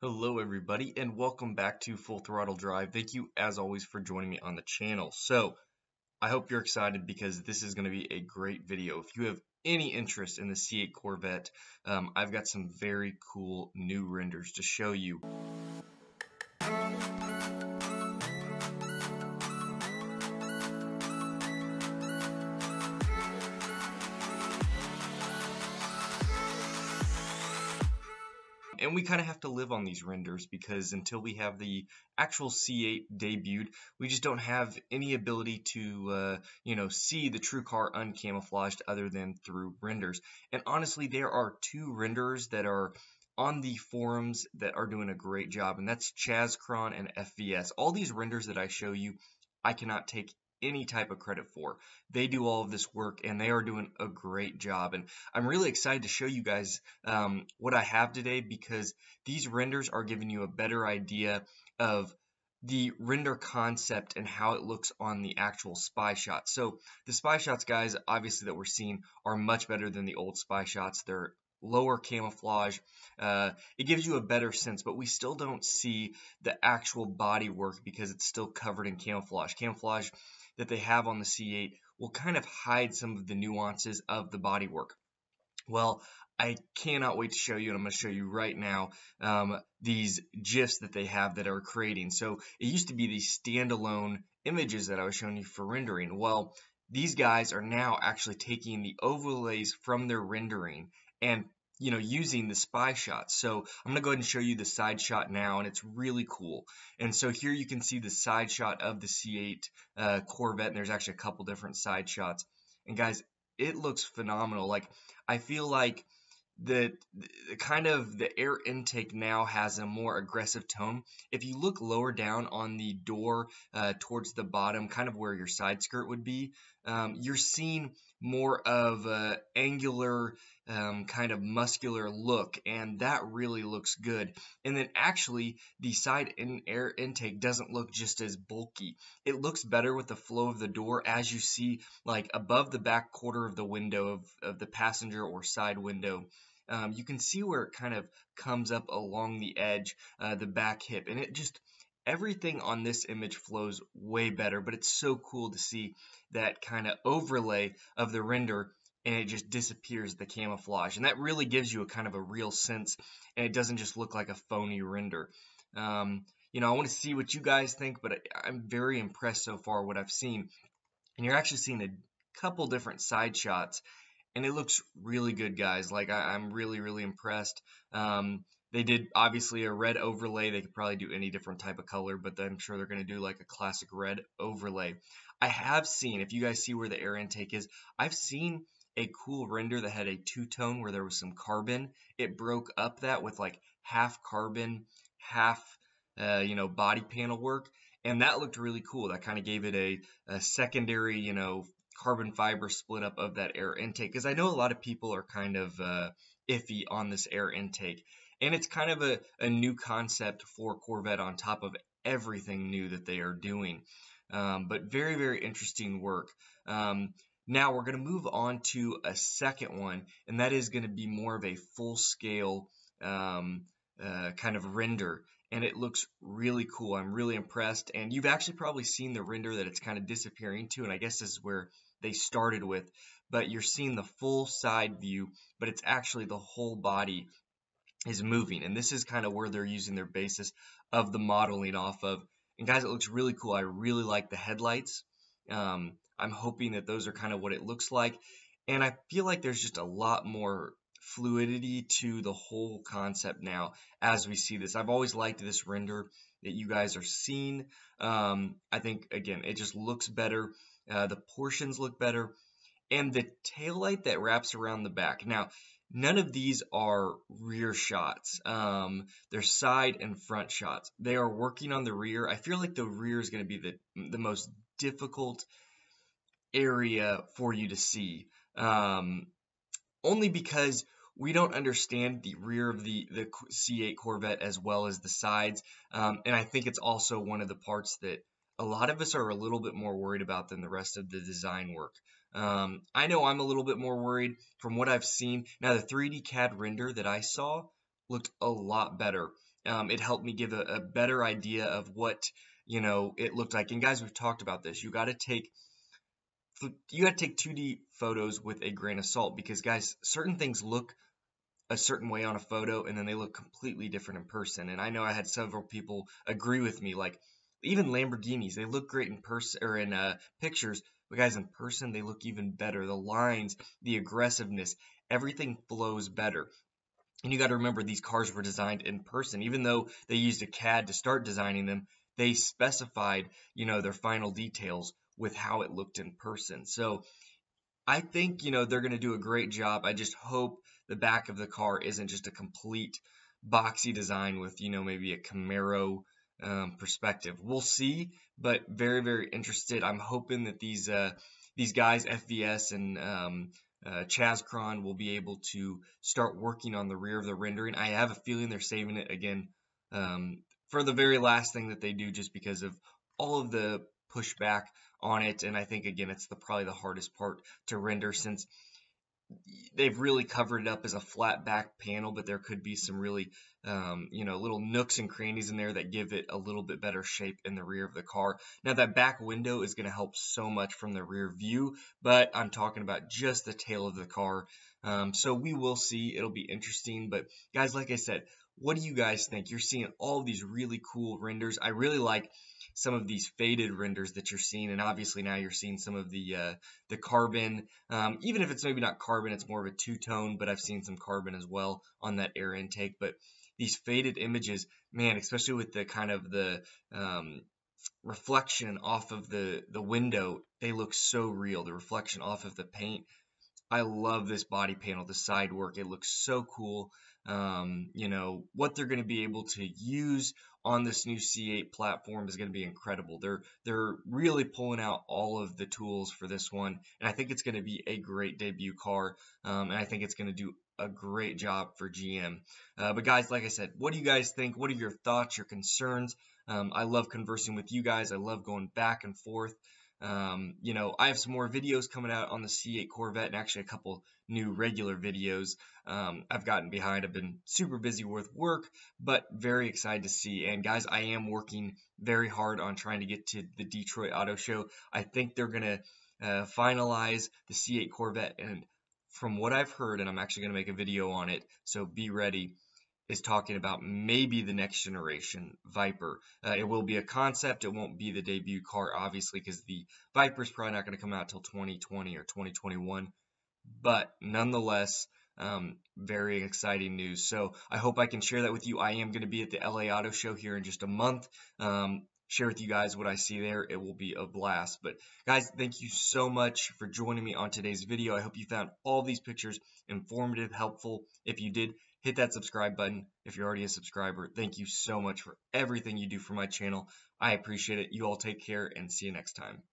Hello everybody and welcome back to Full Throttle Drive. Thank you as always for joining me on the channel. So I hope you're excited because this is going to be a great video. If you have any interest in the C8 Corvette, I've got some very cool new renders to show you. And we kind of have to live on these renders because until we have the actual C8 debuted, we just don't have any ability to, see the true car uncamouflaged other than through renders. And honestly, there are two renderers that are on the forums that are doing a great job, and that's Chazcron and FVS. All these renders that I show you, I cannot take any type of credit for. They do all of this work and they are doing a great job, and I'm really excited to show you guys what I have today because these renders are giving you a better idea of the render concept and how it looks on the actual spy shots. So the spy shots, guys, obviously that we're seeing are much better than the old spy shots. They're lower camouflage. It gives you a better sense, but we still don't see the actual body work because it's still covered in camouflage. Camouflage that they have on the C8 will kind of hide some of the nuances of the bodywork. Well, I cannot wait to show you, and I'm going to show you right now these GIFs that they have that are creating. So it used to be these standalone images that I was showing you for rendering. Well, these guys are now actually taking the overlays from their rendering and using the spy shots. So I'm gonna go ahead and show you the side shot now, and it's really cool. And so here you can see the side shot of the C8 Corvette, and there's actually a couple different side shots. And guys, it looks phenomenal. Like, I feel like the kind of the air intake now has a more aggressive tone. If you look lower down on the door towards the bottom, kind of where your side skirt would be, you're seeing more of a angular kind of muscular look, and that really looks good. And then actually the side air intake doesn't look just as bulky. It looks better with the flow of the door, as you see like above the back quarter of the window of the passenger or side window. You can see where it kind of comes up along the edge, the back hip, and it just everything on this image flows way better. But it's so cool to see that kind of overlay of the render, and it just disappears the camouflage, and that really gives you a kind of a real sense, and it doesn't just look like a phony render. I want to see what you guys think, but I'm very impressed so far what I've seen. And you're actually seeing a couple different side shots, and it looks really good, guys. Like, I'm really impressed. They did obviously a red overlay. They could probably do any different type of color, but I'm sure they're going to do like a classic red overlay. I have seen, if you guys see where the air intake is, I've seen a cool render that had a two-tone where there was some carbon. It broke up that with like half carbon, half body panel work, and that looked really cool. That kind of gave it a secondary carbon fiber split up of that air intake, because I know a lot of people are kind of iffy on this air intake, and it's kind of a new concept for Corvette on top of everything new that they are doing. But very interesting work. Now we're going to move on to a second one, and that is going to be more of a full scale kind of render, and it looks really cool. I'm really impressed, and you've actually probably seen the render that it's kind of disappearing to, and I guess this is where they started with, but you're seeing the full side view, but it's actually the whole body is moving, and this is kind of where they're using their basis of the modeling off of. And guys, it looks really cool. I really like the headlights. I'm hoping that those are kind of what it looks like, and I feel like there's just a lot more fluidity to the whole concept now as we see this. I've always liked this render that you guys are seeing. I think, again, it just looks better. The portions look better, and the taillight that wraps around the back. Now, none of these are rear shots. They're side and front shots. They are working on the rear. I feel like the rear is going to be the most difficult area for you to see, only because we don't understand the rear of the C8 Corvette as well as the sides, and I think it's also one of the parts that a lot of us are a little bit more worried about than the rest of the design work. I know I'm a little bit more worried from what I've seen. Now, the 3D CAD render that I saw looked a lot better. It helped me give a better idea of what, it looked like. And guys, we've talked about this. You got to take 2D photos with a grain of salt, because guys, certain things look a certain way on a photo and then they look completely different in person. And I know I had several people agree with me, like even Lamborghinis, they look great in person or in pictures, but guys, in person they look even better. The lines, the aggressiveness, everything flows better. And you got to remember, these cars were designed in person. Even though they used a CAD to start designing them, they specified, their final details with how it looked in person. So I think, they're going to do a great job. I just hope the back of the car isn't just a complete boxy design with, maybe a Camaro perspective. We'll see, but very, very interested. I'm hoping that these guys, FVS and Chazcron, will be able to start working on the rear of the rendering. I have a feeling they're saving it again um, for the very last thing that they do, just because of all of the pushback on it. And I think, again, it's probably the hardest part to render, since they've really covered it up as a flat back panel, but there could be some really, little nooks and crannies in there that give it a little bit better shape in the rear of the car. Now, that back window is going to help so much from the rear view, but I'm talking about just the tail of the car. So we will see. It'll be interesting. But guys, like I said, what do you guys think? You're seeing all of these really cool renders. I really like some of these faded renders that you're seeing, and obviously now you're seeing some of the carbon. Even if it's maybe not carbon, it's more of a two-tone, but I've seen some carbon as well on that air intake. But these faded images, man, especially with the kind of the reflection off of the window, they look so real. The reflection off of the paint, I love this body panel, the side work. It looks so cool. What they're going to be able to use on this new C8 platform is going to be incredible. They're really pulling out all of the tools for this one, and I think it's going to be a great debut car. And I think it's going to do a great job for GM. But guys, like I said, what do you guys think? What are your thoughts, your concerns? I love conversing with you guys. I love going back and forth. I have some more videos coming out on the C8 Corvette, and actually a couple new regular videos. I've gotten behind. I've been super busy with work, but very excited to see. And guys, I am working very hard on trying to get to the Detroit Auto Show. I think they're going to finalize the C8 Corvette, and from what I've heard, and I'm actually going to make a video on it, so be ready, is talking about maybe the next generation Viper. It will be a concept. It won't be the debut car, obviously, because the Viper is probably not going to come out till 2020 or 2021. But nonetheless, very exciting news. So I hope I can share that with you. I am going to be at the LA Auto Show here in just a month. Share with you guys what I see there. It will be a blast. But guys, thank you so much for joining me on today's video. I hope you found all these pictures informative, helpful. If you did, hit that subscribe button. If you're already a subscriber, thank you so much for everything you do for my channel. I appreciate it. You all take care and see you next time.